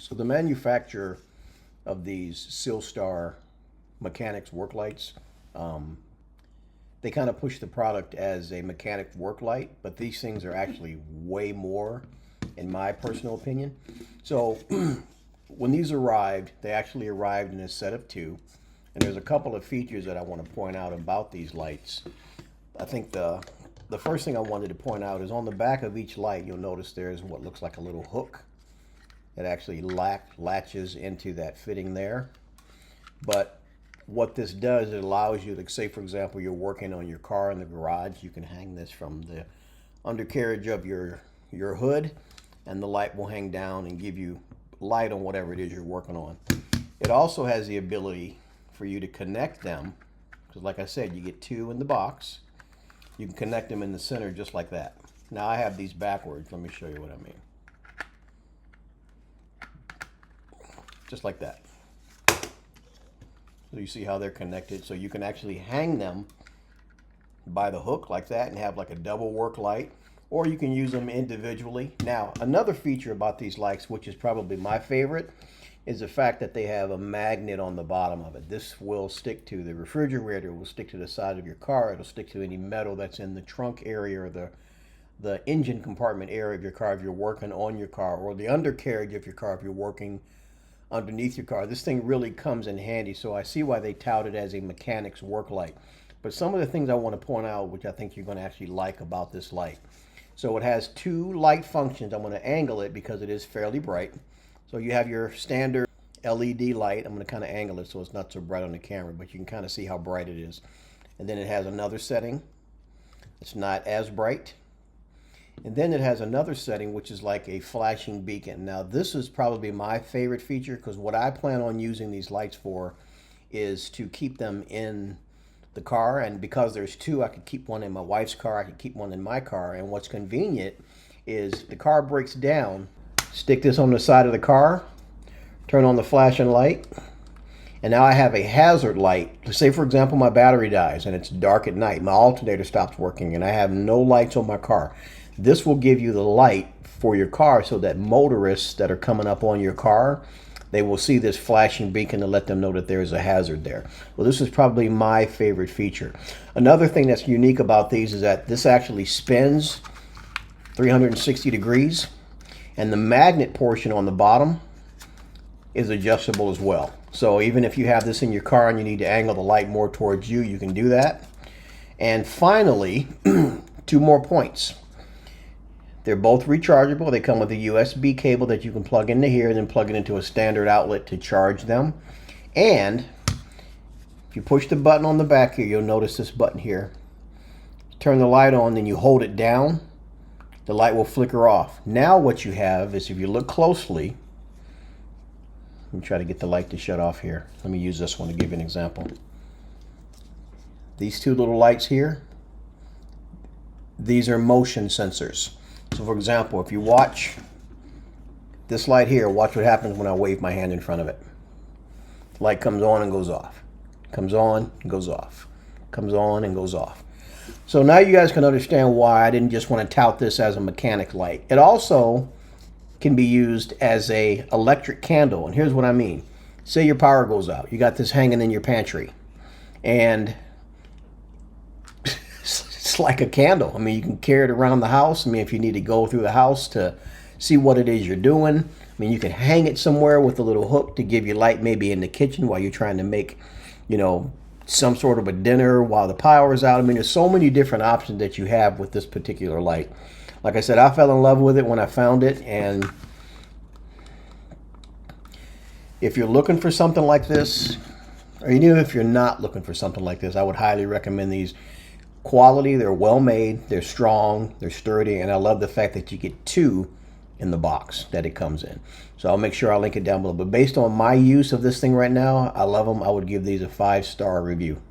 So the manufacturer of these Sylstar mechanics work lights, they kind of push the product as a mechanic work light, but these things are actually way more, in my personal opinion. So when these arrived, they actually arrived in a set of two, and there's a couple of features that I want to point out about these lights. I think the first thing I wanted to point out is on the back of each light, you'll notice there's what looks like a little hook that actually latches into that fitting there. But what this does, it allows you to, say for example, you're working on your car in the garage, you can hang this from the undercarriage of your hood, and the light will hang down and give you light on whatever it is you're working on. It also has the ability for you to connect them, because like I said, you get two in the box. You can connect them in the center just like that. Now I have these backwards. Let me show you what I mean. Just like that. So you see how they're connected. So you can actually hang them by the hook like that and have like a double work light, or you can use them individually. Now, another feature about these lights, which is probably my favorite, is the fact that they have a magnet on the bottom of it. This will stick to the refrigerator, will stick to the side of your car, it'll stick to any metal that's in the trunk area or the engine compartment area of your car if you're working on your car, or the undercarriage of your car if you're working underneath your car. This thing really comes in handy, so I see why they tout it as a mechanic's work light. But some of the things I want to point out, which I think you're going to actually like about this light. So it has two light functions. I'm going to angle it because it is fairly bright. So you have your standard LED light. I'm going to kind of angle it so it's not so bright on the camera, but you can kind of see how bright it is. And then it has another setting. It's not as bright. And then it has another setting, which is like a flashing beacon. Now, this is probably my favorite feature, because what I plan on using these lights for is to keep them in the car. And because there's two, I could keep one in my wife's car, I could keep one in my car. And what's convenient is the car breaks down, stick this on the side of the car, turn on the flashing light, and now I have a hazard light. Say, for example, my battery dies and it's dark at night, my alternator stops working, and I have no lights on my car. This will give you the light for your car so that motorists that are coming up on your car, they will see this flashing beacon to let them know that there is a hazard there. Well, this is probably my favorite feature. Another thing that's unique about these is that this actually spins 360 degrees, and the magnet portion on the bottom is adjustable as well. So even if you have this in your car and you need to angle the light more towards you, you can do that. And finally, two more points. They're both rechargeable. They come with a USB cable that you can plug into here and then plug it into a standard outlet to charge them. And if you push the button on the back here, you'll notice this button here. Turn the light on, then you hold it down, the light will flicker off. Now what you have is, if you look closely, let me try to get the light to shut off here. Let me use this one to give you an example. These two little lights here, these are motion sensors. So for example, if you watch this light here, watch what happens when I wave my hand in front of it. The light comes on and goes off. Comes on and goes off. Comes on and goes off. So now you guys can understand why I didn't just want to tout this as a mechanic light. It also can be used as a electric candle. And here's what I mean. Say your power goes out. You got this hanging in your pantry. And it's like a candle. I mean, you can carry it around the house. I mean, if you need to go through the house to see what it is you're doing. I mean, you can hang it somewhere with a little hook to give you light, maybe in the kitchen while you're trying to make, some sort of a dinner while the power is out. I mean, there's so many different options that you have with this particular light. Like I said, I fell in love with it when I found it. And if you're looking for something like this, or even if you're not looking for something like this, I would highly recommend these. Quality, they're well made, they're strong, they're sturdy, and I love the fact that you get two in the box that it comes in. So I'll make sure I'll link it down below. But based on my use of this thing right now, I love them. I would give these a 5-star review.